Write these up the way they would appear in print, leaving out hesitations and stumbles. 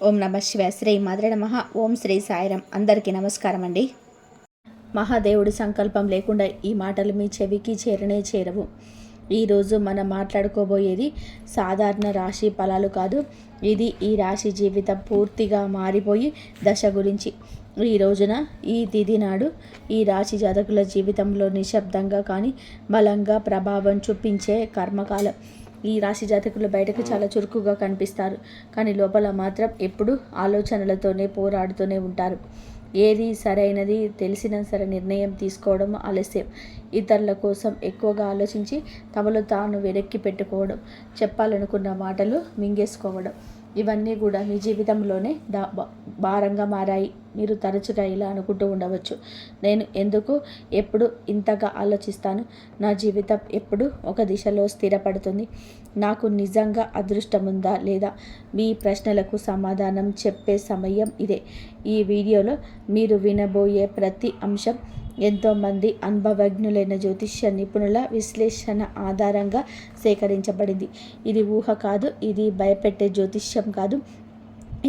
ఓం నమ శివాయ. శ్రీ మాత్రే నమః. ఓం శ్రీ సాయిరాం. అందరికీ నమస్కారం అండి. మహాదేవుడి సంకల్పం లేకుండా ఈ మాటలు మీ చెవికి చేరనే చేరవు. ఈరోజు మనం మాట్లాడుకోబోయేది సాధారణ రాశి ఫలాలు కాదు. ఇది ఈ రాశి జీవితం పూర్తిగా మారిపోయి దశ గురించి. ఈ రోజున ఈ తిథి నాడు ఈ రాశి జాతకుల జీవితంలో నిశ్శబ్దంగా కానీ బలంగా ప్రభావం చూపించే కర్మకాలం. ఈ రాశి జాతకులు బయటకు చాలా చురుకుగా కనిపిస్తారు, కానీ లోపల మాత్రం ఎప్పుడు ఆలోచనలతోనే పోరాడుతూనే ఉంటారు. ఏది సరైనది తెలిసినా సరే నిర్ణయం తీసుకోవడం ఆలస్యం. ఇతరుల కోసం ఎక్కువగా ఆలోచించి తమలో తాను వెనక్కి పెట్టుకోవడం, చెప్పాలనుకున్న మాటలు మింగేసుకోవడం, ఇవన్నీ కూడా మీ జీవితంలోనే భారంగా మారాయి. మీరు తరచుగా ఇలా అనుకుంటూ ఉండవచ్చు, నేను ఎందుకు ఎప్పుడు ఇంతగా ఆలోచిస్తాను, నా జీవితం ఎప్పుడు ఒక దిశలో స్థిరపడుతుంది, నాకు నిజంగా అదృష్టం ఉందా లేదా? మీ ప్రశ్నలకు సమాధానం చెప్పే సమయం ఇదే. ఈ వీడియోలో మీరు వినబోయే ప్రతి అంశం ఎంతోమంది అనుభవజ్ఞులైన జ్యోతిష్య నిపుణుల విశ్లేషణ ఆధారంగా సేకరించబడింది. ఇది ఊహ కాదు, ఇది భయపెట్టే జ్యోతిష్యం కాదు,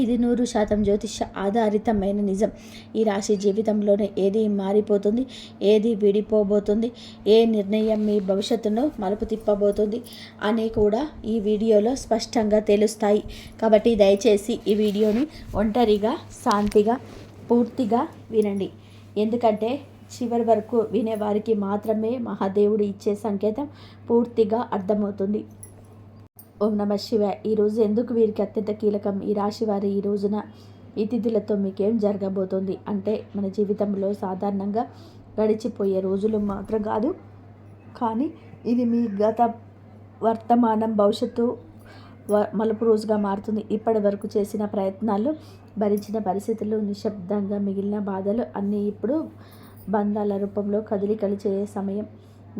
ఇది 100% జ్యోతిష్య ఆధారితమైన నిజం. ఈ రాశి జీవితంలోనే ఏది మారిపోతుంది, ఏది విడిపోబోతుంది, ఏ నిర్ణయం మీ భవిష్యత్తును మలుపు తిప్పబోతుంది అని కూడా ఈ వీడియోలో స్పష్టంగా తెలుస్తాయి. కాబట్టి దయచేసి ఈ వీడియోని ఒంటరిగా శాంతిగా పూర్తిగా వినండి. ఎందుకంటే చివరి వరకు వినేవారికి మాత్రమే మహాదేవుడు ఇచ్చే సంకేతం పూర్తిగా అర్థమవుతుంది. ఓం నమ శివాయ. ఈరోజు ఎందుకు వీరికి అత్యంత కీలకం? ఈ రాశి వారి ఈ రోజున ఈ తిథులతో మీకేం జరగబోతోంది అంటే, మన జీవితంలో సాధారణంగా గడిచిపోయే రోజులు మాత్రం కాదు, కానీ ఇది మీ గత వర్తమానం భవిష్యత్తు మలుపు రోజుగా మారుతుంది. ఇప్పటి వరకు చేసిన ప్రయత్నాలు, భరించిన పరిస్థితులు, నిశ్శబ్దంగా మిగిలిన బాధలు అన్నీ ఇప్పుడు బంధాల రూపంలో కదిలికలు చేసే సమయం.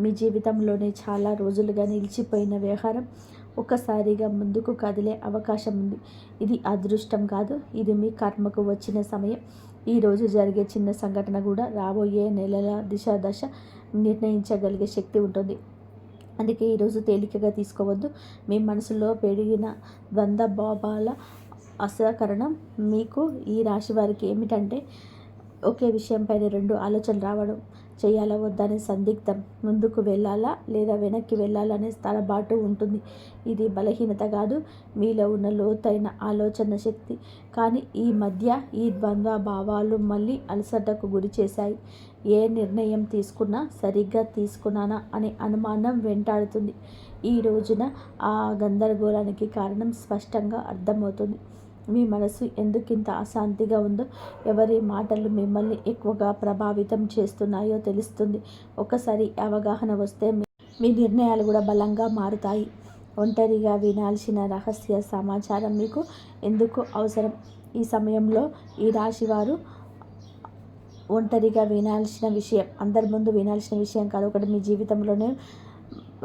మీ జీవితంలోనే చాలా రోజులుగా నిలిచిపోయిన వ్యవహారం ఒక్కసారిగా ముందుకు కదిలే అవకాశం ఉంది. ఇది అదృష్టం కాదు, ఇది మీ కర్మకు వచ్చిన సమయం. ఈరోజు జరిగే చిన్న సంఘటన కూడా రాబోయే నెలల దశ నిర్ణయించగలిగే శక్తి ఉంటుంది. అందుకే ఈరోజు తేలికగా తీసుకోవద్దు. మీ మనసులో పెరిగిన ద్వంద్వభావాల అసహకరణం మీకు ఈ రాశి వారికి ఏమిటంటే, ఒకే విషయంపైన 2 ఆలోచనలు రావడం, చేయాలా వద్దా అనే సందిగ్ధం, ముందుకు వెళ్ళాలా లేదా వెనక్కి వెళ్ళాలా అనే తడబాటు ఉంటుంది. ఇది బలహీనత కాదు, మీలో ఉన్న లోతైన ఆలోచన శక్తి. కానీ ఈ మధ్య ఈ ద్వంద్వ భావాలు మళ్ళీ అలసటకు గురి చేశాయి. ఏ నిర్ణయం తీసుకున్నా సరిగ్గా తీసుకున్నానా అనే అనుమానం వెంటాడుతుంది. ఈ రోజున ఆ గందరగోళానికి కారణం స్పష్టంగా అర్థమవుతుంది. మీ మనసు ఎందుకింత అశాంతిగా ఉందో, ఎవరి మాటలు మిమ్మల్ని ఎక్కువగా ప్రభావితం చేస్తున్నాయో తెలుస్తుంది. ఒకసారి అవగాహన వస్తే మీ నిర్ణయాలు కూడా బలంగా మారుతాయి. ఒంటరిగా వినాల్సిన రహస్య సమాచారం మీకు ఎందుకు అవసరం? ఈ సమయంలో ఈ రాశి వారు ఒంటరిగా వినాల్సిన విషయం, అందరి ముందు వినాల్సిన విషయం కాదు. ఒకటి మీ జీవితంలోనే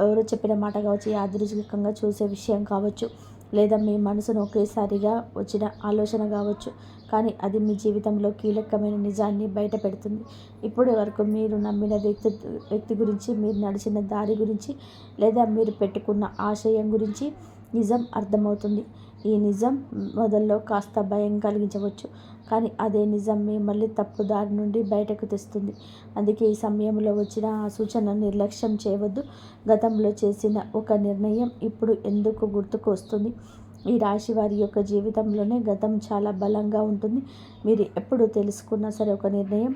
ఎవరో చెప్పిన మాట కావచ్చు, యాదృచ్ఛికంగా చూసే విషయం కావచ్చు, లేదా మీ మనసును ఒకేసారిగా వచ్చిన ఆలోచన కావచ్చు, కానీ అది మీ జీవితంలో కీలకమైన నిజాన్ని బయట పెడుతుంది. ఇప్పటి వరకు మీరు నమ్మిన వ్యక్తి గురించి, మీరు నడిచిన దారి గురించి, లేదా మీరు పెట్టుకున్న ఆశయం గురించి నిజం అర్థమవుతుంది. ఈ నిజం మొదల్లో కాస్త భయం కలిగించవచ్చు, కానీ అదే నిజం మిమ్మల్ని తప్పుదారి నుండి బయటకు తెస్తుంది. అందుకే ఈ సమయంలో వచ్చిన ఆ సూచనను నిర్లక్ష్యం చేయవద్దు. గతంలో చేసిన ఒక నిర్ణయం ఇప్పుడు ఎందుకు గుర్తుకు వస్తుంది? ఈ రాశి వారి యొక్క జీవితంలోనే గతం చాలా బలంగా ఉంటుంది. మీరు ఎప్పుడు తెలుసుకున్నా సరే ఒక నిర్ణయం,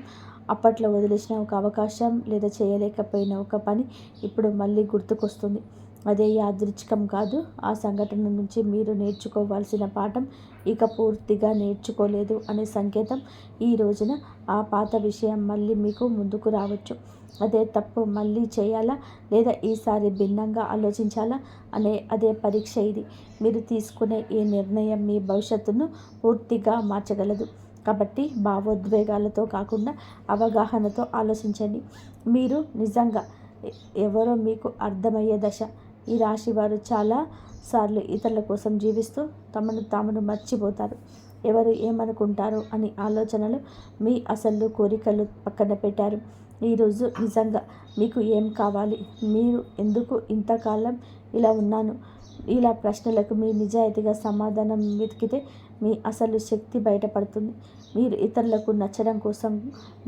అప్పట్లో వదిలేసిన ఒక అవకాశం, లేదా చేయలేకపోయిన ఒక పని ఇప్పుడు మళ్ళీ గుర్తుకొస్తుంది. అదే యాదృచ్ఛికం కాదు. ఆ సంఘటన నుంచి మీరు నేర్చుకోవాల్సిన పాఠం ఇక పూర్తిగా నేర్చుకోలేదు అనే సంకేతం. ఈ రోజున ఆ పాత విషయం మళ్ళీ మీకు ముందుకు రావచ్చు. అదే తప్పు మళ్ళీ చేయాలా లేదా ఈసారి భిన్నంగా ఆలోచించాలా అదే పరీక్ష ఇది. మీరు తీసుకునే ఈ నిర్ణయం మీ భవిష్యత్తును పూర్తిగా మార్చగలదు. కాబట్టి భావోద్వేగాలతో కాకుండా అవగాహనతో ఆలోచించండి. మీరు నిజంగా ఎవరో మీకు అర్థమయ్యే దశ. ఈ రాశి వారు చాలాసార్లు ఇతరుల కోసం జీవిస్తూ తమను మర్చిపోతారు. ఎవరు ఏమనుకుంటారు అని ఆలోచనలు, మీ అసలు కోరికలు పక్కన పెట్టారు. ఈరోజు నిజంగా మీకు ఏం కావాలి? మీరు ఎందుకు ఇంతకాలం ఇలా ఉన్నాను? ఇలా ప్రశ్నలకు మీ నిజాయితీగా సమాధానం వెతికితే మీ అసలు శక్తి బయటపడుతుంది. మీరు ఇతరులకు నచ్చడం కోసం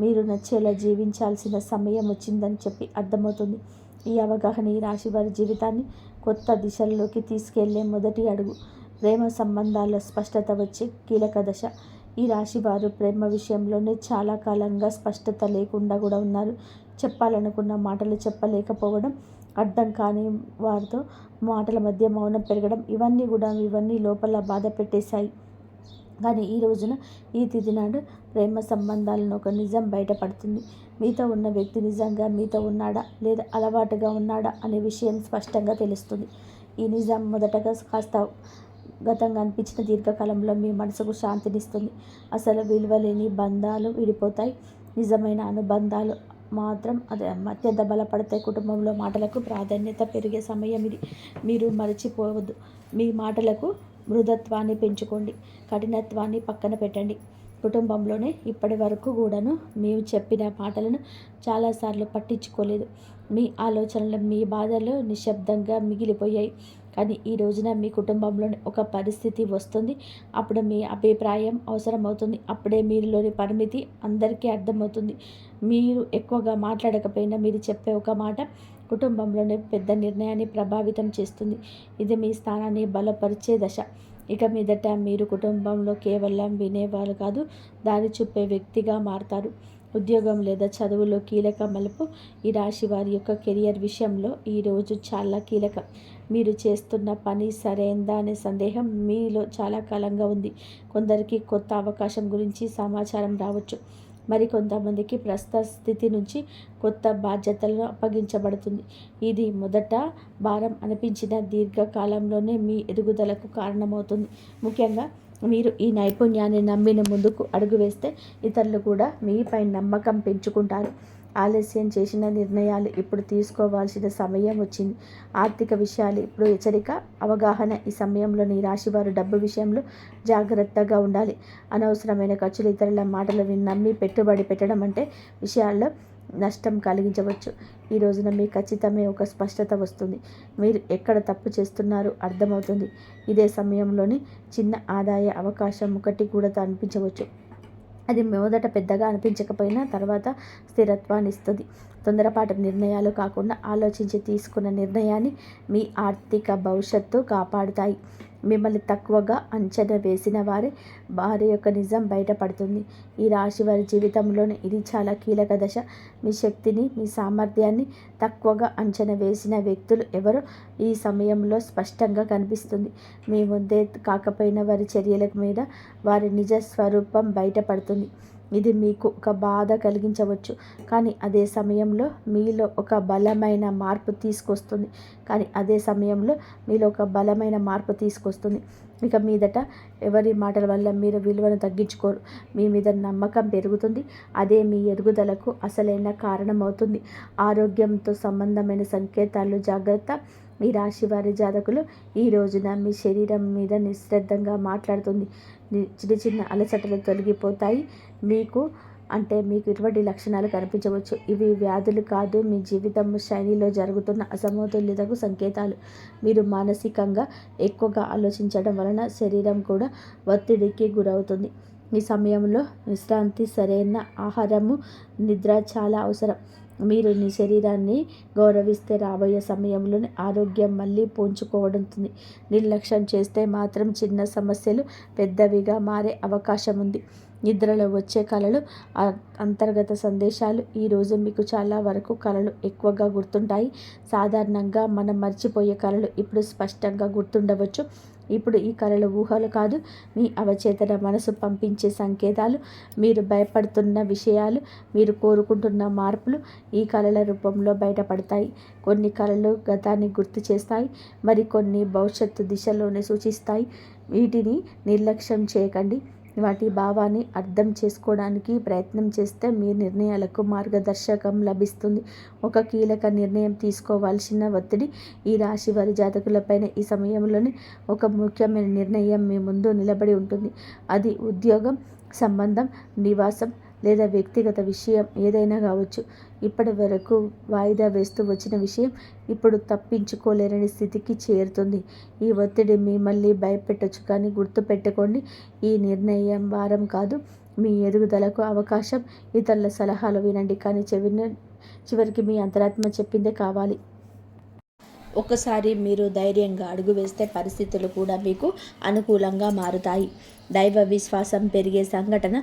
మీరు నచ్చేలా జీవించాల్సిన సమయం వచ్చిందని చెప్పి అర్థమవుతుంది. ఈ అవగాహన ఈ రాశి వారి జీవితాన్ని కొత్త దిశల్లోకి తీసుకెళ్లే మొదటి అడుగు. ప్రేమ సంబంధాల్లో స్పష్టత వచ్చే కీలక దశ. ఈ రాశి వారు ప్రేమ విషయంలోనే చాలా కాలంగా స్పష్టత లేకుండా కూడా ఉన్నారు. చెప్పాలనుకున్న మాటలు చెప్పలేకపోవడం, అర్థం కాని వారితో మాటల మధ్య మౌనం పెరగడం, ఇవన్నీ లోపల బాధ పెట్టేశాయి. కానీ ఈ రోజున, ఈ తిథి నాడు ప్రేమ సంబంధాలను ఒక నిజం బయటపడుతుంది. మీతో ఉన్న వ్యక్తి నిజంగా మీతో ఉన్నాడా లేదా అలవాటుగా ఉన్నాడా అనే విషయం స్పష్టంగా తెలుస్తుంది. ఈ నిజం మొదటగా కాస్త గతంగా అనిపించిన దీర్ఘకాలంలో మీ మనసుకు శాంతినిస్తుంది. అసలు విలువలేని బంధాలు విడిపోతాయి. నిజమైన అనుబంధాలు మాత్రం అత్యంత బలపడతాయి. కుటుంబంలో మాటలకు ప్రాధాన్యత పెరిగే సమయం ఇది. మీరు మరచిపోవద్దు. మీ మాటలకు మృదుత్వాన్ని పెంచుకోండి, కఠినత్వాన్ని పక్కన పెట్టండి. కుటుంబంలోనే ఇప్పటి వరకు కూడాను మేము చెప్పిన మాటలను చాలాసార్లు పట్టించుకోలేదు. మీ ఆలోచనలు, మీ బాధలు నిశ్శబ్దంగా మిగిలిపోయాయి. కానీ ఈ రోజున మీ కుటుంబంలోని ఒక పరిస్థితి వస్తుంది. అప్పుడు మీ అభిప్రాయం అవసరమవుతుంది. అప్పుడే మీలోని పరిమితి అందరికీ అర్థమవుతుంది. మీరు ఎక్కువగా మాట్లాడకపోయినా మీరు చెప్పే ఒక మాట కుటుంబంలోని పెద్ద నిర్ణయాన్ని ప్రభావితం చేస్తుంది. ఇది మీ స్థానాన్ని బలపరిచే దశ. ఇక మీదట మీరు కుటుంబంలో కేవలం వినేవారు కాదు, దారి చూపే వ్యక్తిగా మారతారు. ఉద్యోగం లేదా చదువులో కీలక మలుపు. ఈ రాశి వారి యొక్క కెరియర్ విషయంలో ఈరోజు చాలా కీలకం. మీరు చేస్తున్న పని సరైందా అనే సందేహం మీలో చాలా కాలంగా ఉంది. కొందరికి కొత్త అవకాశం గురించి సమాచారం రావచ్చు. మరి కొంతమందికి ప్రస్తుత స్థితి నుంచి కొత్త బాధ్యతలను అప్పగించబడుతుంది. ఇది మొదట భారం అనిపించిన దీర్ఘకాలంలోనే మీ ఎదుగుదలకు కారణమవుతుంది. ముఖ్యంగా మీరు ఈ నైపుణ్యాన్ని నమ్మిన ముందుకు అడుగు వేస్తే ఇతరులు కూడా మీపై నమ్మకం పెంచుకుంటారు. ఆలస్యం చేసిన నిర్ణయాలు ఇప్పుడు తీసుకోవాల్సిన సమయం వచ్చింది. ఆర్థిక విషయాలు ఇప్పుడు హెచ్చరిక, అవగాహన. ఈ సమయంలో నీ రాశివారు డబ్బు విషయంలో జాగ్రత్తగా ఉండాలి. అనవసరమైన ఖర్చులు, ఇతరుల మాటలు నమ్మి పెట్టుబడి పెట్టడం అంటే విషయాల్లో నష్టం కలిగించవచ్చు. ఈ రోజున మీ ఖచ్చితమే ఒక స్పష్టత వస్తుంది. మీరు ఎక్కడ తప్పు చేస్తున్నారో అర్థమవుతుంది. ఇదే సమయంలోని చిన్న ఆదాయ అవకాశం ఒకటి కూడా అనిపించవచ్చు. అది మొదట పెద్దగా అనిపించకపోయినా తర్వాత స్థిరత్వాన్ని ఇస్తుంది. తొందరపాటు నిర్ణయాలు కాకుండా ఆలోచించి తీసుకున్న నిర్ణయాన్ని మీ ఆర్థిక భవిష్యత్తు కాపాడుతాయి. మిమ్మల్ని తక్కువగా అంచనా వేసిన వారి యొక్క నిజం బయటపడుతుంది. ఈ రాశి వారి జీవితంలోనే ఇది చాలా కీలక దశ. మీ శక్తిని, మీ సామర్థ్యాన్ని తక్కువగా అంచనా వేసిన వ్యక్తులు ఎవరో ఈ సమయంలో స్పష్టంగా కనిపిస్తుంది. మీ ముందే కాకపోయినా వారి చర్యల మీద వారి నిజ స్వరూపం బయటపడుతుంది. ఇది మీకు ఒక బాధ కలిగించవచ్చు, కానీ అదే సమయంలో మీలో ఒక బలమైన మార్పు తీసుకొస్తుంది. ఇక మీదట ఎవరి మాటల వల్ల మీరు విలువను తగ్గించుకోరు. మీ మీద నమ్మకం పెరుగుతుంది. అదే మీ ఎదుగుదలకు అసలైన కారణమవుతుంది. ఆరోగ్యంతో సంబంధమైన సంకేతాలు జాగ్రత్త. మీ రాశి వారి జాతకులు ఈ రోజున మీ శరీరం మీద నిశ్శబ్దంగా మాట్లాడుతుంది. చిన్న చిన్న అలసటలు తొలగిపోతాయి. మీకు ఇటువంటి లక్షణాలు కనిపించవచ్చు. ఇవి వ్యాధులు కాదు, మీ జీవితం శైలిలో జరుగుతున్న అసమతుల్యతకు సంకేతాలు. మీరు మానసికంగా ఎక్కువగా ఆలోచించడం వలన శరీరం కూడా ఒత్తిడికి గురవుతుంది. ఈ సమయంలో విశ్రాంతి, సరైన ఆహారము, నిద్ర చాలా అవసరం. మీరు మీ శరీరాన్ని గౌరవిస్తే రాబోయే సమయంలోనే ఆరోగ్యం మళ్ళీ పుంజుకోవడుతుంది. నిర్లక్ష్యం చేస్తే మాత్రం చిన్న సమస్యలు పెద్దవిగా మారే అవకాశం ఉంది. నిద్రలో వచ్చే కలలు, అంతర్గత సందేశాలు. ఈరోజు మీకు చాలా వరకు కలలు ఎక్కువగా గుర్తుంటాయి. సాధారణంగా మనం మర్చిపోయే కలలు ఇప్పుడు స్పష్టంగా గుర్తుండవచ్చు. ఇప్పుడు ఈ కలలు ఊహలు కాదు, మీ అవచేతన మనసు పంపించే సంకేతాలు. మీరు భయపడుతున్న విషయాలు, మీరు కోరుకుంటున్న మార్పులు ఈ కలల రూపంలో బయటపడతాయి. కొన్ని కలలు గతాన్ని గుర్తు చేస్తాయి, మరికొన్ని భవిష్యత్తు దిశలోనే సూచిస్తాయి. వీటిని నిర్లక్ష్యం చేయకండి. వాటి భావాన్ని అర్థం చేసుకోవడానికి ప్రయత్నం చేస్తే మీ నిర్ణయాలకు మార్గదర్శకం లభిస్తుంది. ఒక కీలక నిర్ణయం తీసుకోవాల్సిన ఒత్తిడి ఈ రాశి వారి జాతకులపైన ఈ సమయంలోనే ఒక ముఖ్యమైన నిర్ణయం మీ ముందు నిలబడి ఉంటుంది. అది ఉద్యోగం, సంబంధం, నివాసం లేదా వ్యక్తిగత విషయం ఏదైనా కావచ్చు. ఇప్పటి వరకు వాయిదా వేస్తూ వచ్చిన విషయం ఇప్పుడు తప్పించుకోలేని స్థితికి చేరుతుంది. ఈ ఒత్తిడి మిమ్మల్ని భయపెట్టొచ్చు, కానీ గుర్తుపెట్టుకోండి, ఈ నిర్ణయం భారం కాదు, మీ ఎదుగుదలకు అవకాశం. ఇతరుల సలహాలు వినండి, కానీ చివరికి మీ అంతరాత్మ చెప్పిందే కావాలి. ఒకసారి మీరు ధైర్యంగా అడుగు వేస్తే పరిస్థితులు కూడా మీకు అనుకూలంగా మారుతాయి. దైవ విశ్వాసం పెరిగే సంఘటన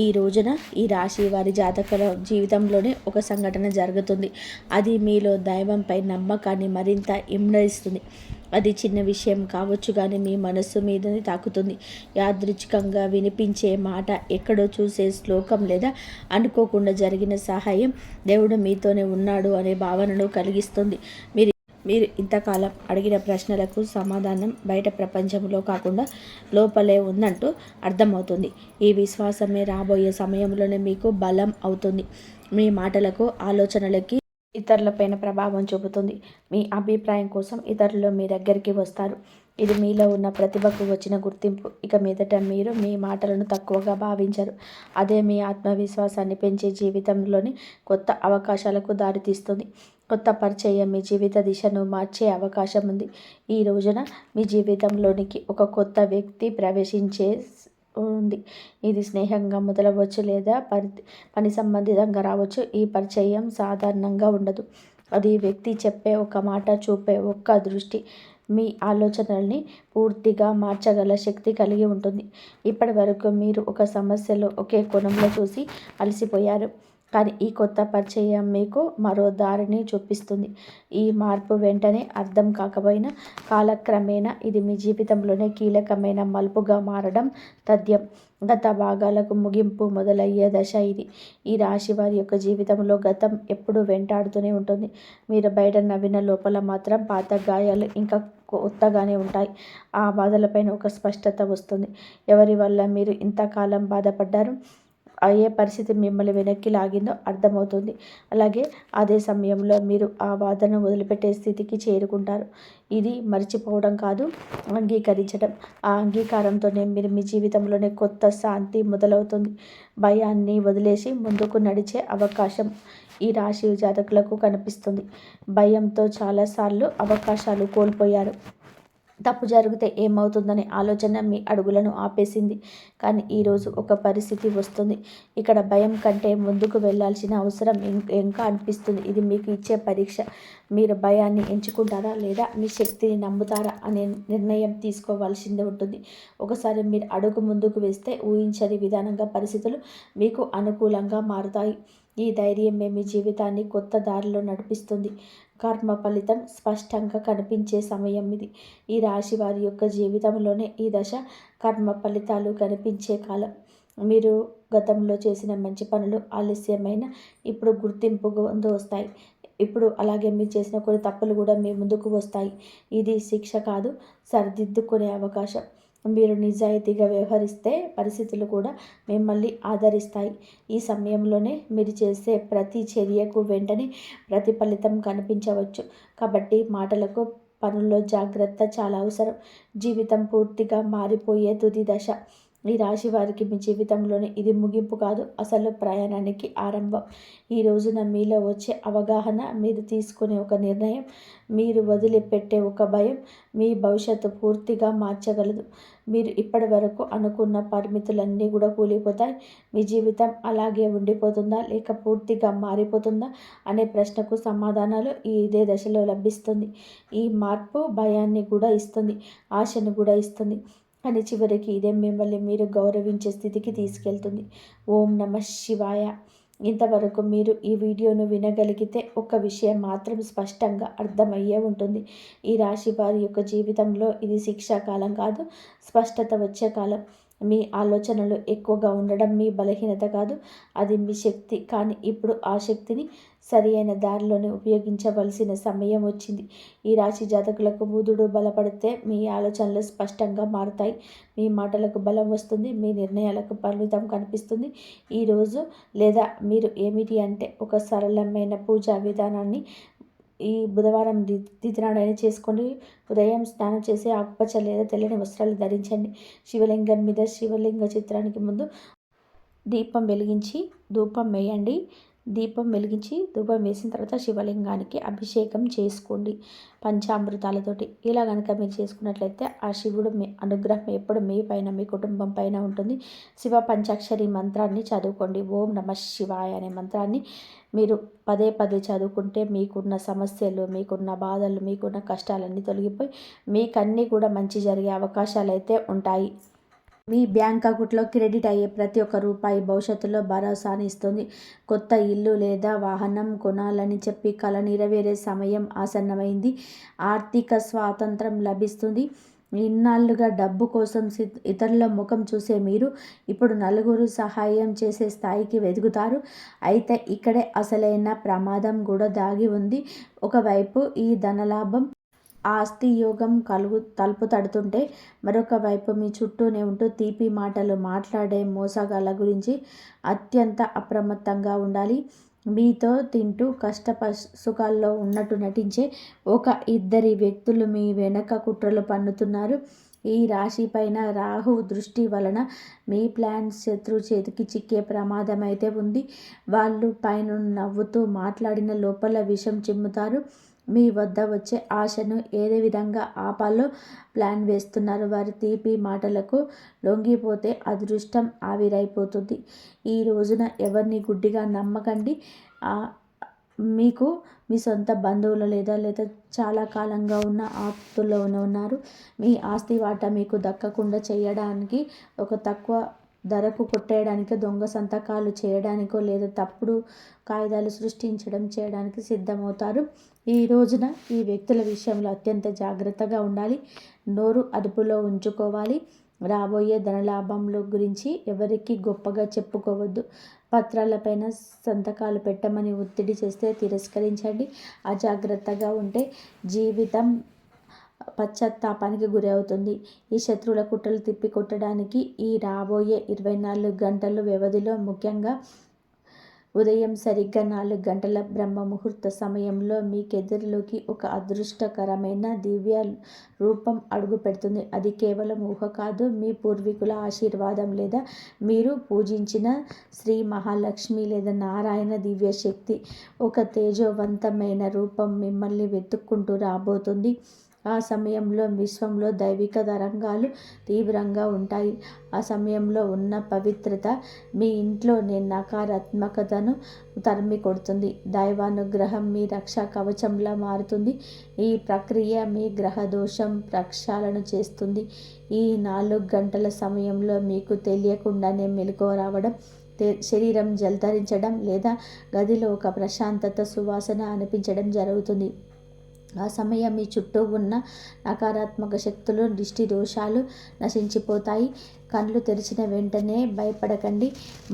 ఈ రోజున ఈ రాశి వారి జాతకుల జీవితంలోనే ఒక సంఘటన జరుగుతుంది. అది మీలో దైవంపై నమ్మకాన్ని మరింత ఇమ్మడిస్తుంది. అది చిన్న విషయం కావచ్చు, కానీ మీ మనస్సు మీదని తాకుతుంది. యాదృచ్ఛికంగా వినిపించే మాట, ఎక్కడో చూసే శ్లోకం లేదా అనుకోకుండా జరిగిన సహాయం దేవుడు మీతోనే ఉన్నాడు అనే భావనను కలిగిస్తుంది. మీరు ఇంతకాలం అడిగిన ప్రశ్నలకు సమాధానం బయట ప్రపంచంలో కాకుండా లోపలే ఉందంటూ అర్థమవుతుంది. ఈ విశ్వాసమే రాబోయే సమయంలోనే మీకు బలం అవుతుంది. మీ మాటలకు, ఆలోచనలకి ఇతరులపైన ప్రభావం చూపుతుంది. మీ అభిప్రాయం కోసం ఇతరులు మీ దగ్గరికి వస్తారు. ఇది మీలో ఉన్న ప్రతిభకు వచ్చిన గుర్తింపు. ఇక మీదట మీరు మీ మాటలను తక్కువగా భావించరు. అదే మీ ఆత్మవిశ్వాసాన్ని పెంచే జీవితంలోని కొత్త అవకాశాలకు దారితీస్తుంది. కొత్త పరిచయం మీ జీవిత దిశను మార్చే అవకాశం ఉంది. ఈ రోజున మీ జీవితంలోనికి ఒక కొత్త వ్యక్తి ప్రవేశించే ఉంది. ఇది స్నేహంగా మొదలవచ్చు లేదా పని సంబంధితంగా రావచ్చు. ఈ పరిచయం సాధారణంగా ఉండదు. అది వ్యక్తి చెప్పే ఒక మాట, చూపే ఒక్క దృష్టి మీ ఆలోచనల్ని పూర్తిగా మార్చగల శక్తి కలిగి ఉంటుంది. ఇప్పటి వరకు మీరు ఒక సమస్యలో ఒకే కోణంలో చూసి అలసిపోయారు, కానీ ఈ కొత్త పరిచయం మీకు మరో దారిని చూపిస్తుంది. ఈ మార్పు వెంటనే అర్థం కాకపోయినా కాలక్రమేణా ఇది మీ జీవితంలోనే కీలకమైన మలుపుగా మారడం తథ్యం. గత భాగాలకు ముగింపు మొదలయ్యే దశ ఇది. ఈ రాశి వారి యొక్క జీవితంలో గతం ఎప్పుడూ వెంటాడుతూనే ఉంటుంది. మీరు బయట నవ్విన లోపల మాత్రం పాత గాయాలు ఇంకా కొత్తగానే ఉంటాయి. ఆ బాధలపైన ఒక స్పష్టత వస్తుంది. ఎవరి వల్ల మీరు ఇంతకాలం బాధపడ్డారు, ఏ పరిస్థితి మిమ్మల్ని వెనక్కి లాగిందో అర్థమవుతుంది. అలాగే అదే సమయంలో మీరు ఆ బాధను వదిలిపెట్టే స్థితికి చేరుకుంటారు. ఇది మర్చిపోవడం కాదు, అంగీకరించడం. ఆ అంగీకారంతోనే మీరు మీ జీవితంలోనే కొత్త శాంతి మొదలవుతుంది. భయాన్ని వదిలేసి ముందుకు నడిచే అవకాశం ఈ రాశి జాతకులకు కనిపిస్తుంది. భయంతో చాలాసార్లు అవకాశాలు కోల్పోయారు. తప్పు జరిగితే ఏమవుతుందనే ఆలోచన మీ అడుగులను ఆపేసింది. కానీ ఈరోజు ఒక పరిస్థితి వస్తుంది, ఇక్కడ భయం కంటే ముందుకు వెళ్ళాల్సిన అవసరం ఇంకా అనిపిస్తుంది. ఇది మీకు ఇచ్చే పరీక్ష. మీరు భయాన్ని ఎంచుకుంటారా లేదా మీ శక్తిని నమ్ముతారా అనే నిర్ణయం తీసుకోవాల్సింది ఉంటుంది. ఒకసారి మీరు అడుగు ముందుకు వేస్తే ఊహించని విధానంగా పరిస్థితులు మీకు అనుకూలంగా మారుతాయి. ఈ ధైర్యమే మీ జీవితాన్ని కొత్త దారిలో నడిపిస్తుంది. కర్మ ఫలితం స్పష్టంగా కనిపించే సమయం ఇది. ఈ రాశి వారి యొక్క జీవితంలోనే ఈ దశ కర్మ ఫలితాలు కనిపించే కాలం. మీరు గతంలో చేసిన మంచి పనులు ఆలస్యమైన ఇప్పుడు గుర్తింపు వస్తాయి. ఇప్పుడు అలాగే మీరు చేసిన కొన్ని తప్పులు కూడా మీ ముందుకు వస్తాయి. ఇది శిక్ష కాదు, సరిదిద్దుకునే అవకాశం. మీరు నిజాయితీగా వ్యవహరిస్తే పరిస్థితులు కూడా మిమ్మల్ని ఆదరిస్తాయి. ఈ సమయంలోనే మీరు చేసే ప్రతి చర్యకు వెంటనే ప్రతిఫలితం కనిపించవచ్చు. కాబట్టి మాటలకు, పనుల్లో జాగ్రత్త చాలా అవసరం. జీవితం పూర్తిగా మారిపోయే తుది దశ. ఈ రాశి వారికి మీ జీవితంలోని ఇది ముగింపు కాదు, అసలు ప్రయాణానికి ఆరంభం. ఈ రోజున మీలో వచ్చే అవగాహన, మీరు తీసుకునే ఒక నిర్ణయం, మీరు వదిలిపెట్టే ఒక భయం మీ భవిష్యత్తు పూర్తిగా మార్చగలదు. మీరు ఇప్పటి వరకు అనుకున్న పరిమితులన్నీ కూడా కూలిపోతాయి. మీ జీవితం అలాగే ఉండిపోతుందా లేక పూర్తిగా మారిపోతుందా అనే ప్రశ్నకు సమాధానాలు ఇదే దశలో లభిస్తుంది. ఈ మార్పు భయాన్ని కూడా ఇస్తుంది, ఆశను కూడా ఇస్తుంది. కానీ చివరికి ఇదే మిమ్మల్ని మీరు గౌరవించే స్థితికి తీసుకెళ్తుంది. ఓం నమః శివాయ. ఇంతవరకు మీరు ఈ వీడియోను వినగలిగితే ఒక విషయం మాత్రం స్పష్టంగా అర్థమయ్యే ఉంటుంది. ఈ రాశి వారి యొక్క జీవితంలో ఇది శిక్షా కాలం కాదు, స్పష్టత వచ్చే కాలం. మీ ఆలోచనలు ఎక్కువగా ఉండడం మీ బలహీనత కాదు, అది మీ శక్తి. కానీ ఇప్పుడు ఆ శక్తిని సరి అయిన దారిలోనే ఉపయోగించవలసిన సమయం వచ్చింది. ఈ రాశి జాతకులకు బుధుడు బలపడితే మీ ఆలోచనలు స్పష్టంగా మారుతాయి. మీ మాటలకు బలం వస్తుంది, మీ నిర్ణయాలకు పరిమితం కనిపిస్తుంది. ఈరోజు లేదా మీరు ఏమిటి అంటే ఒక సరళమైన పూజా విధానాన్ని ఈ బుధవారం తిథినాడైనా చేసుకొని ఉదయం స్నానం చేసి ఆకుపచ్చ లేదా తెల్లని వస్త్రాలు ధరించండి. శివలింగం మీద శివలింగ చిత్రానికి ముందు దీపం వెలిగించి ధూపం వేయండి. దీపం వెలిగించి ధూపం వేసిన తర్వాత శివలింగానికి అభిషేకం చేసుకోండి పంచామృతాలతోటి. ఇలా కనుక మీరు చేసుకున్నట్లయితే ఆ శివుడు మీ అనుగ్రహం ఎప్పుడు మీ పైన మీ కుటుంబం పైన ఉంటుంది. శివ పంచాక్షరి మంత్రాన్ని చదువుకోండి. ఓం నమ శివాయ అనే మంత్రాన్ని మీరు పదే పదే చదువుకుంటే మీకున్న సమస్యలు, మీకున్న బాధలు, మీకున్న కష్టాలన్నీ తొలగిపోయి మీకన్నీ కూడా మంచి జరిగే అవకాశాలు అయితే ఉంటాయి. మీ బ్యాంక్ అకౌంట్లో క్రెడిట్ అయ్యే ప్రతి ఒక్క రూపాయి భవిష్యత్తులో భరోసాని ఇస్తుంది. కొత్త ఇల్లు లేదా వాహనం కొనాలని చెప్పి కల నెరవేరే సమయం ఆసన్నమైంది. ఆర్థిక స్వాతంత్రం లభిస్తుంది. ఇన్నాళ్ళుగా డబ్బు కోసం ఇతరుల ముఖం చూసే మీరు ఇప్పుడు నలుగురు సహాయం చేసే స్థాయికి వెదుగుతారు. అయితే ఇక్కడే అసలైన ప్రమాదం కూడా దాగి ఉంది. ఒకవైపు ఈ ధనలాభం ఆస్తి యోగం తలుపు తడుతుంటే మరొక వైపు మీ చుట్టూనే ఉంటూ తీపి మాటలు మాట్లాడే మోసగాళ్ళ గురించి అత్యంత అప్రమత్తంగా ఉండాలి. మీతో తింటూ సుఖాల్లో ఉన్నట్టు నటించే ఒక ఇద్దరి వ్యక్తులు మీ వెనక కుట్రలు పన్నుతున్నారు. ఈ రాశి పైన రాహు దృష్టి వలన మీ ప్లాన్స్ శత్రు చేతికి చిక్కే ప్రమాదం అయితే ఉంది. వాళ్ళు పైన నవ్వుతూ మాట్లాడిన లోపల విషం చిమ్ముతారు. మీ వద్ద వచ్చే ఆశను ఏదే విధంగా ఆపాలో ప్లాన్ వేస్తున్నారు. వారి తీపి మాటలకు లొంగిపోతే అదృష్టం ఆవిరైపోతుంది. ఈ రోజున ఎవరిని గుడ్డిగా నమ్మకండి. మీకు మీ సొంత బంధువులు లేదా చాలా కాలంగా ఉన్న ఆప్తుల్లో ఉన్నారు. మీ ఆస్తి వాటా మీకు దక్కకుండా చేయడానికి, ఒక తక్కువ ధరకు కొట్టేయడానికి, దొంగ సంతకాలు చేయడానికో లేదా తప్పుడు కాగితాలు చేయడానికి సిద్ధమవుతారు. ఈ రోజున ఈ వ్యక్తుల విషయంలో అత్యంత జాగ్రత్తగా ఉండాలి. నోరు అదుపులో ఉంచుకోవాలి. రాబోయే ధనలాభంలో గురించి ఎవరికి గొప్పగా చెప్పుకోవద్దు. పత్రాలపైన సంతకాలు పెట్టమని ఒత్తిడి చేస్తే తిరస్కరించండి. అజాగ్రత్తగా ఉంటే జీవితం పశ్చాత్తాపానికి గురి అవుతుంది. ఈ శత్రువుల కుట్రలు తిప్పికొట్టడానికి ఈ రాబోయే 24 గంటల వ్యవధిలో, ముఖ్యంగా ఉదయం సరిగ్గా 4 గంటల బ్రహ్మ ముహూర్త సమయంలో మీకెదురులోకి ఒక అదృష్టకరమైన దివ్య రూపం అడుగు పెడుతుంది. అది కేవలం ఊహ కాదు, మీ పూర్వీకుల ఆశీర్వాదం లేదా మీరు పూజించిన శ్రీ మహాలక్ష్మి లేదా నారాయణ దివ్య శక్తి. ఒక తేజోవంతమైన రూపం మిమ్మల్ని వెతుక్కుంటూ రాబోతుంది. ఆ సమయంలో విశ్వంలో దైవిక తరంగాలు తీవ్రంగా ఉంటాయి. ఆ సమయంలో ఉన్న పవిత్రత మీ ఇంట్లోనే నకారాత్మకతను తరిమి కొడుతుంది. దైవానుగ్రహం మీ రక్షా కవచంలా మారుతుంది. ఈ ప్రక్రియ మీ గ్రహ దోషం ప్రక్షాళన చేస్తుంది. ఈ 4 గంటల సమయంలో మీకు తెలియకుండానే మెలకువ రావడం, శరీరం జలధరించడం లేదా గదిలో ఒక ప్రశాంతత సువాసన అనిపించడం జరుగుతుంది. ఆ సమయం మీ చుట్టూ ఉన్న నకారాత్మక శక్తులు, దిష్టి దోషాలు నశించిపోతాయి. కళ్ళు తెరిచిన వెంటనే భయపడకండి.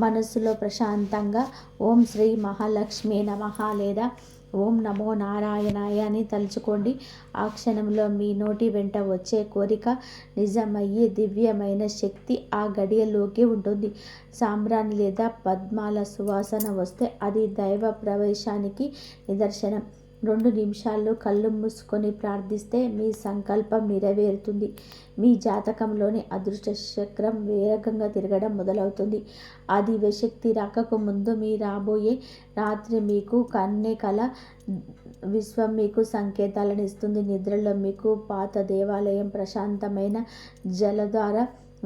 మనస్సులో ప్రశాంతంగా ఓం శ్రీ మహాలక్ష్మి నమః లేదా ఓం నమో నారాయణాయ అని తలుచుకోండి. ఆ క్షణంలో మీ నోటి వెంట వచ్చే కోరిక నిజమయ్యే దివ్యమైన శక్తి ఆ గడియలోకి ఉంటుంది. సాంబ్రాణి లేదా పద్మాల సువాసన వస్తే అది దైవ ప్రవేశానికి నిదర్శనం. 2 నిమిషాల్లో కళ్ళు మూసుకొని ప్రార్థిస్తే మీ సంకల్పం నెరవేరుతుంది. మీ జాతకంలోని అదృష్ట చక్రం వేగంగా తిరగడం మొదలవుతుంది. ఆ దివ్యశక్తి రాకకు ముందు మీ రాబోయే రాత్రి మీకు కన్నే కల విశ్వం మీకు సంకేతాలను ఇస్తుంది. నిద్రలో మీకు పాత దేవాలయం, ప్రశాంతమైన జలధార,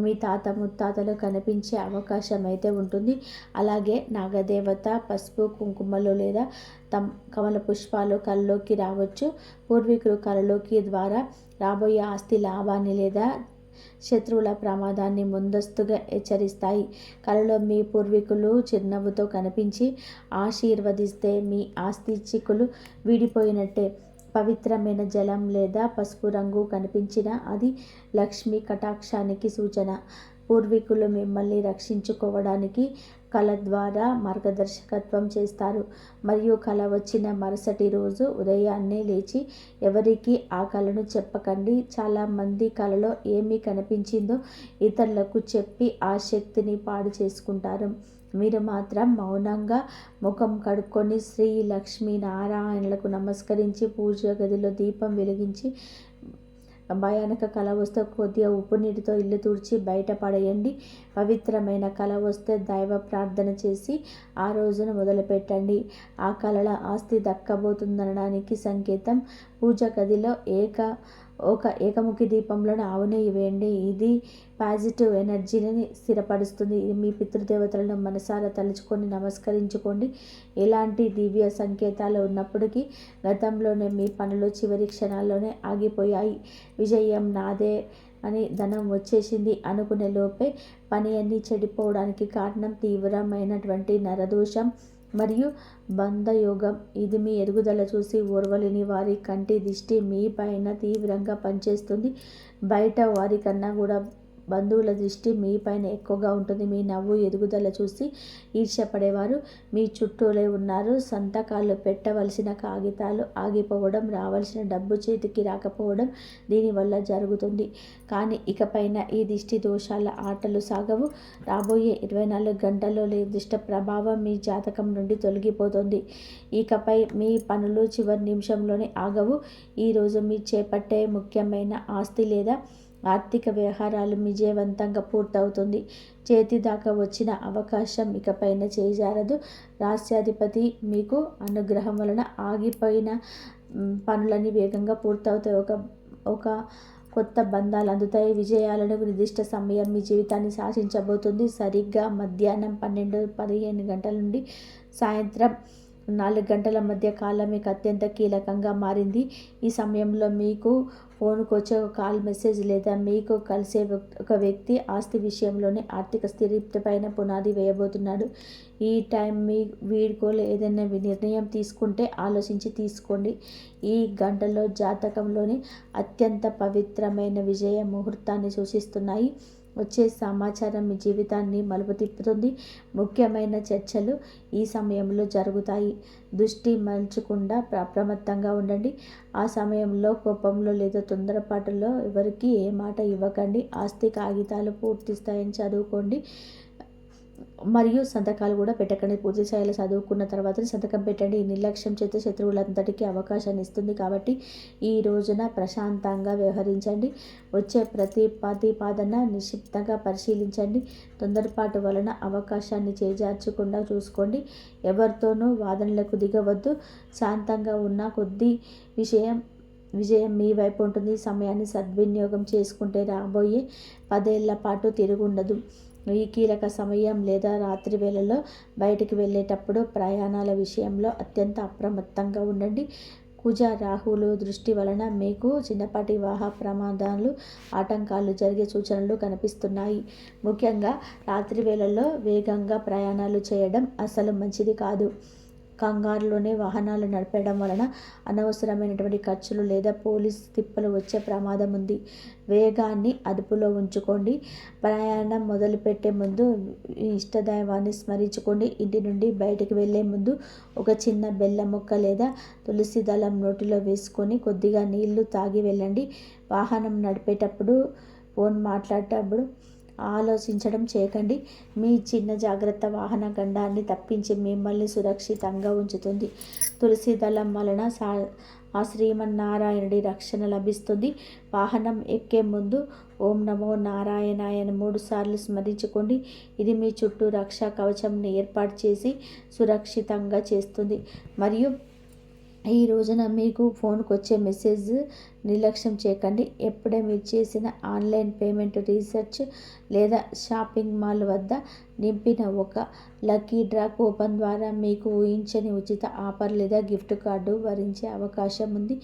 మీ తాత ముత్తాతలు కనిపించే అవకాశం అయితే ఉంటుంది. అలాగే నాగదేవత పసుపు కుంకుమలు లేదా కమల పుష్పాలు కళ్ళలోకి రావచ్చు. పూర్వీకులు కళలోకి ద్వారా రాబోయే ఆస్తి లాభాన్ని లేదా శత్రువుల ప్రమాదాన్ని ముందస్తుగా హెచ్చరిస్తాయి. కలలో మీ పూర్వీకులు చిరునవ్వుతో కనిపించి ఆశీర్వదిస్తే మీ ఆస్తి చిక్కులు వీడిపోయినట్టే. పవిత్రమైన జలం లేదా పసుపు రంగు కనిపించిన అది లక్ష్మీ కటాక్షానికి సూచన. పూర్వీకులు మిమ్మల్ని రక్షించుకోవడానికి కళ ద్వారా మార్గదర్శకత్వం చేస్తారు. మరియు కళ వచ్చిన మరుసటి రోజు ఉదయాన్నే లేచి ఎవరికి ఆ కళను చెప్పకండి. చాలామంది కళలో ఏమి కనిపించిందో ఇతరులకు చెప్పి ఆ శక్తిని పాడు చేసుకుంటారు. మీరు మాత్రం మౌనంగా ముఖం కడుక్కొని శ్రీ లక్ష్మీ నారాయణులకు నమస్కరించి పూజ గదిలో దీపం వెలిగించి భయానక కళ వస్తే కొద్దిగా ఉప్పు నీటితో ఇల్లు తుడిచి బయట పడేయండి. పవిత్రమైన కళ వస్తే దైవ ప్రార్థన చేసి ఆ రోజును మొదలుపెట్టండి. ఆ కళల ఆస్తి దక్కబోతుందనడానికి సంకేతం. పూజ గదిలో ఏకముఖి దీపంలో ఆవు నెయ్యి వేయండి. ఇది పాజిటివ్ ఎనర్జీని స్థిరపరుస్తుంది. ఇది మీ పితృదేవతలను మనసారా తలుచుకొని నమస్కరించుకోండి. ఎలాంటి దివ్య సంకేతాలు ఉన్నప్పటికీ గతంలోనే మీ పనులు చివరి క్షణాల్లోనే ఆగిపోయాయి. విజయం నాదే అని ధనం వచ్చేసింది అనుకునే లోపే పని అన్నీ చెడిపోవడానికి కారణం తీవ్రమైనటువంటి నరదోషం మరియు బంధయోగం. ఇది మీ ఎదుగుదల చూసి ఓర్వలేని వారి కంటి దిష్టి మీ పైన తీవ్రంగా పనిచేస్తుంది. బయట వారి కన్నా కూడా బంధువుల దృష్టి మీ పైన ఎక్కువగా ఉంటుంది. మీ నవ్వు ఎదుగుదల చూసి ఈర్ష్యపడేవారు మీ చుట్టూలే ఉన్నారు. సంతకాలు పెట్టవలసిన కాగితాలు ఆగిపోవడం, రావాల్సిన డబ్బు చేతికి రాకపోవడం దీనివల్ల జరుగుతుంది. కానీ ఇకపైన ఈ దిష్టి దోషాల ఆటలు సాగవు. రాబోయే 24 గంటల్లో దుష్ట ప్రభావం మీ జాతకం నుండి తొలగిపోతుంది. ఇకపై మీ పనులు చివరి నిమిషంలోనే ఆగవు. ఈరోజు మీ చేపట్టే ముఖ్యమైన ఆస్తి లేదా ఆర్థిక వ్యవహారాలు విజయవంతంగా పూర్తవుతుంది. చేతి దాకా వచ్చిన అవకాశం ఇకపైన చేజారదు. రాష్ట్రాధిపతి మీకు అనుగ్రహం వలన ఆగిపోయిన పనులన్నీ వేగంగా పూర్తవుతాయి. ఒక కొత్త బంధాలు అందుతాయి. విజయాలను నిర్దిష్ట సమయం మీ జీవితాన్ని శాసించబోతుంది. సరిగ్గా మధ్యాహ్నం 12-15 గంటల నుండి సాయంత్రం 4 గంటల మధ్య కాలం మీకు అత్యంత కీలకంగా మారింది. ఈ సమయంలో మీకు ఫోన్కు వచ్చే ఒక కాల్ మెసేజ్ లేదా మీకు కలిసే ఒక వ్యక్తి ఆస్తి విషయంలోనే ఆర్థిక స్థిరపైన పునాది వేయబోతున్నాడు. ఈ టైం మీ వీడ్కోలు ఏదైనా నిర్ణయం తీసుకుంటే ఆలోచించి తీసుకోండి. ఈ గంటలో జాతకంలోని అత్యంత పవిత్రమైన విజయ ముహూర్తాన్ని సూచిస్తున్నాయి. వచ్చే సమాచారం మీ జీవితాన్ని మలుపు తిప్పుతుంది. ముఖ్యమైన చర్చలు ఈ సమయంలో జరుగుతాయి. దృష్టి మరల్చకుండా అప్రమత్తంగా ఉండండి. ఆ సమయంలో కోపంలో లేదా తొందరపాటులో ఎవరికి ఏ మాట ఇవ్వకండి. ఆస్తి కాగితాలు పూర్తి స్థాయిని చదువుకోండి మరియు సంతకాలు కూడా పెట్టకండి. పూర్తి స్థాయిలో చదువుకున్న తర్వాత సంతకం పెట్టండి. ఈ నిర్లక్ష్యం చేత శత్రువులంతటికీ అవకాశాన్ని ఇస్తుంది. కాబట్టి ఈ రోజున ప్రశాంతంగా వ్యవహరించండి. వచ్చే ప్రతి ప్రతిపాదన నిశ్చితంగా పరిశీలించండి. తొందరపాటు వలన అవకాశాన్ని చేజార్చకుండా చూసుకోండి. ఎవరితోనూ వాదనలకు దిగవద్దు. శాంతంగా ఉన్న కొద్ది విజయం మీ వైపు ఉంటుంది. సమయాన్ని సద్వినియోగం చేసుకుంటే రాబోయే 10 ఏళ్ల పాటు తిరుగుండదు. ఈ కీలక సమయం లేదా రాత్రి వేళల్లో బయటికి వెళ్ళేటప్పుడు ప్రయాణాల విషయంలో అత్యంత అప్రమత్తంగా ఉండండి. కుజ రాహువులు దృష్టి వలన మీకు చిన్నపాటి వాహన ప్రమాదాలు ఆటంకాలు జరిగే సూచనలు కనిపిస్తున్నాయి. ముఖ్యంగా రాత్రి వేళల్లో వేగంగా ప్రయాణాలు చేయడం అసలు మంచిది కాదు. కంగారులోనే వాహనాలు నడపడం వలన అనవసరమైనటువంటి ఖర్చులు లేదా పోలీస్ తిప్పలు వచ్చే ప్రమాదం ఉంది. వేగాన్ని అదుపులో ఉంచుకోండి. ప్రయాణం మొదలుపెట్టే ముందు ఇష్టదైవాన్ని స్మరించుకోండి. ఇంటి నుండి బయటికి వెళ్ళే ముందు ఒక చిన్న బెల్లం ముక్క లేదా తులసి దళం నోటిలో వేసుకొని కొద్దిగా నీళ్లు తాగి వెళ్ళండి. వాహనం నడిపేటప్పుడు ఫోన్ మాట్లాడేటప్పుడు ఆలోచించడం చేయకండి. మీ చిన్న జాగ్రత్త వాహన గండాన్ని తప్పించి మిమ్మల్ని సురక్షితంగా ఉంచుతుంది. తులసి దళం వలన ఆ శ్రీమన్నారాయణుడి రక్షణ లభిస్తుంది. వాహనం ఎక్కే ముందు ఓం నమో నారాయణాయ 3 సార్లు స్మరించుకోండి. ఇది మీ చుట్టూ రక్షా కవచంని ఏర్పాటు చేసి సురక్షితంగా చేస్తుంది. మరియు ఈ రోజున మీకు ఫోన్కి వచ్చే మెసేజ్ నిర్లక్ష్యం చేయకండి. ఎప్పుడే మీరు చేసిన ఆన్లైన్ పేమెంట్ రీసెర్చ్ లేదా షాపింగ్ మాల్ వద్ద నింపిన ఒక లక్కీ డ్రా కూపన్ ద్వారా మీకు ఊహించని ఉచిత ఆఫర్ లేదా గిఫ్ట్ కార్డు వరించే అవకాశం ఉంది.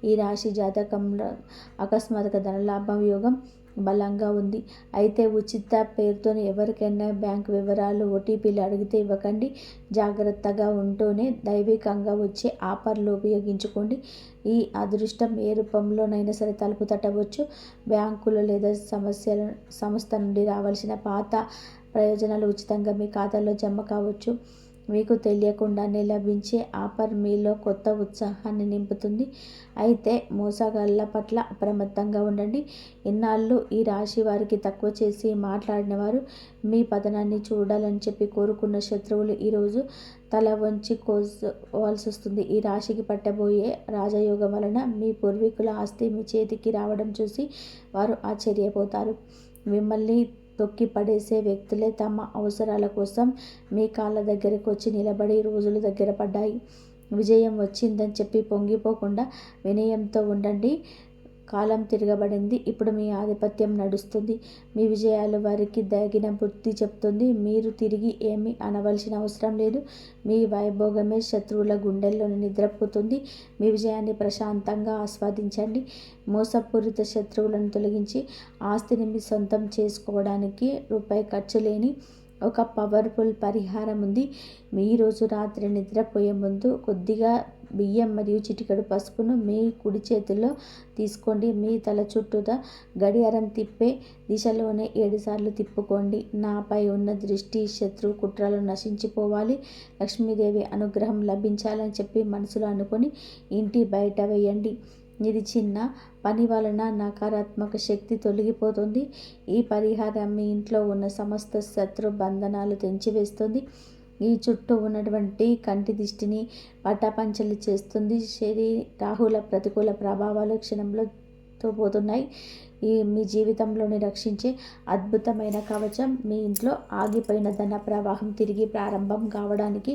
ఈ రాశి జాతకంలో అకస్మాత్తుగా ధనలాభం యోగం బలంగా ఉంది. అయితే ఉచిత పేరుతో ఎవరికైనా బ్యాంక్ వివరాలు ఓటీపీలు అడిగితే ఇవ్వకండి. జాగ్రత్తగా ఉంటూనే దైవికంగా వచ్చే ఆఫర్లు ఉపయోగించుకోండి. ఈ అదృష్టం ఏ రూపంలోనైనా సరే తలుపు తట్టవచ్చు. బ్యాంకులు లేదా సంస్థ నుండి రావాల్సిన పాత ప్రయోజనాలు ఉచితంగా మీ ఖాతాలో జమ కావచ్చు. మీకు తెలియకుండానే లభించే ఆఫర్ మీలో కొత్త ఉత్సాహాన్ని నింపుతుంది. అయితే మోసగాళ్ళ పట్ల అప్రమత్తంగా ఉండండి. ఇన్నాళ్ళు ఈ రాశి వారికి తక్కువ చేసి మాట్లాడిన వారు, మీ పతనాన్ని చూడాలని చెప్పి కోరుకున్న శత్రువులు ఈరోజు తల వంచి కోసుకోవాల్సి వస్తుంది. ఈ రాశికి పట్టబోయే రాజయోగం వలన మీ పూర్వీకుల ఆస్తి మీ చేతికి రావడం చూసి వారు ఆశ్చర్యపోతారు. మిమ్మల్ని తొక్కి పడేసే వ్యక్తులే తమ అవసరాల కోసం మీ కాళ్ళ దగ్గరకు వచ్చి నిలబడి రోజులు దగ్గర పడ్డాయి. విజయం వచ్చిందని చెప్పి పొంగిపోకుండా వినయంతో ఉండండి. కాలం తిరగబడింది. ఇప్పుడు మీ ఆధిపత్యం నడుస్తుంది. మీ విజయాలు వారికి తగిన బుద్ధి చెప్తుంది. మీరు తిరిగి ఏమీ అనవలసిన అవసరం లేదు. మీ వైభోగమే శత్రువుల గుండెల్లో నిద్రపోతుంది. మీ విజయాన్ని ప్రశాంతంగా ఆస్వాదించండి. మోసపూరిత శత్రువులను తొలగించి ఆస్తిని మీ సొంతం చేసుకోవడానికి రూపాయి ఖర్చు లేని ఒక పవర్ఫుల్ పరిహారం ఉంది. ఈరోజు రాత్రి నిద్రపోయే ముందు కొద్దిగా బియ్యం మరియు చిటికెడు పసుపును మీ కుడి చేతిలో తీసుకోండి. మీ తల చుట్టూతా గడియారం తిప్పే దిశలోనే 7 సార్లు తిప్పుకోండి. నాపై ఉన్న దృష్టి, శత్రు కుట్రలు నశించిపోవాలి, లక్ష్మీదేవి అనుగ్రహం లభించాలని చెప్పి మనసులో అనుకొని ఇంటి బయట వేయండి. ఇది చిన్న పని వలన నకారాత్మక శక్తి తొలగిపోతుంది. ఈ పరిహారం మీ ఇంట్లో ఉన్న సమస్త శత్రు బంధనాలు తెంచివేస్తుంది. ఈ చుట్టూ ఉన్నటువంటి కంటి దిష్టిని పటాపంచలు చేస్తుంది. రాహుల ప్రతికూల ప్రభావాలు క్షణంలో పోతున్నాయి. మీ జీవితంలోని రక్షించే అద్భుతమైన కవచం. మీ ఇంట్లో ఆగిపోయిన ధన ప్రవాహం తిరిగి ప్రారంభం కావడానికి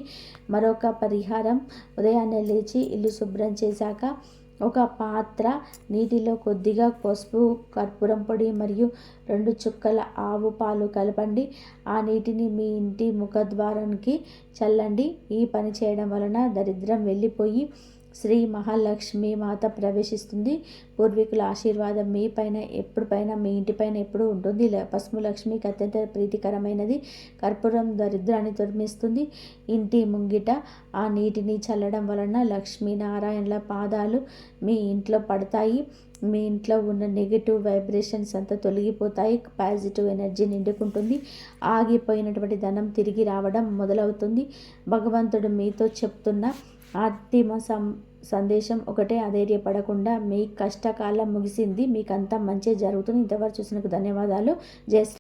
మరొక పరిహారం. ఉదయాన్నే లేచి ఇల్లు శుభ్రం చేశాక ఒక పాత్ర నీటిలో కొద్దిగా పసుపు, కర్పూరం పొడి మరియు 2 చుక్కల ఆవు పాలు కలపండి. ఆ నీటిని మీ ఇంటి ముఖద్వారానికి చల్లండి. ఈ పని చేయడం వలన దరిద్రం వెళ్ళిపోయి శ్రీ మహాలక్ష్మి మాత ప్రవేశిస్తుంది. పూర్వీకుల ఆశీర్వాదం మీ ఇంటిపైన ఎప్పుడు ఉంటుంది. పసుపు లక్ష్మికి అత్యంత ప్రీతికరమైనది. కర్పూరం దరిద్రాన్ని తొలగిస్తుంది. ఇంటి ముంగిట ఆ నీటిని చల్లడం వలన లక్ష్మీనారాయణల పాదాలు మీ ఇంట్లో పడతాయి. మీ ఇంట్లో ఉన్న నెగిటివ్ వైబ్రేషన్స్ అంతా తొలగిపోతాయి. Positive energy నిండుకుంటుంది. ఆగిపోయినటువంటి ధనం తిరిగి రావడం మొదలవుతుంది. భగవంతుడు మీతో చెప్తున్న అంతిమ సందేశం ఒకటే, అధైర్యపడకుండా. మీ కష్టకాలం ముగిసింది. మీకంతా మంచి జరుగుతుంది. ఇంతవరకు చూసినందుకు ధన్యవాదాలు. జై శ్రీ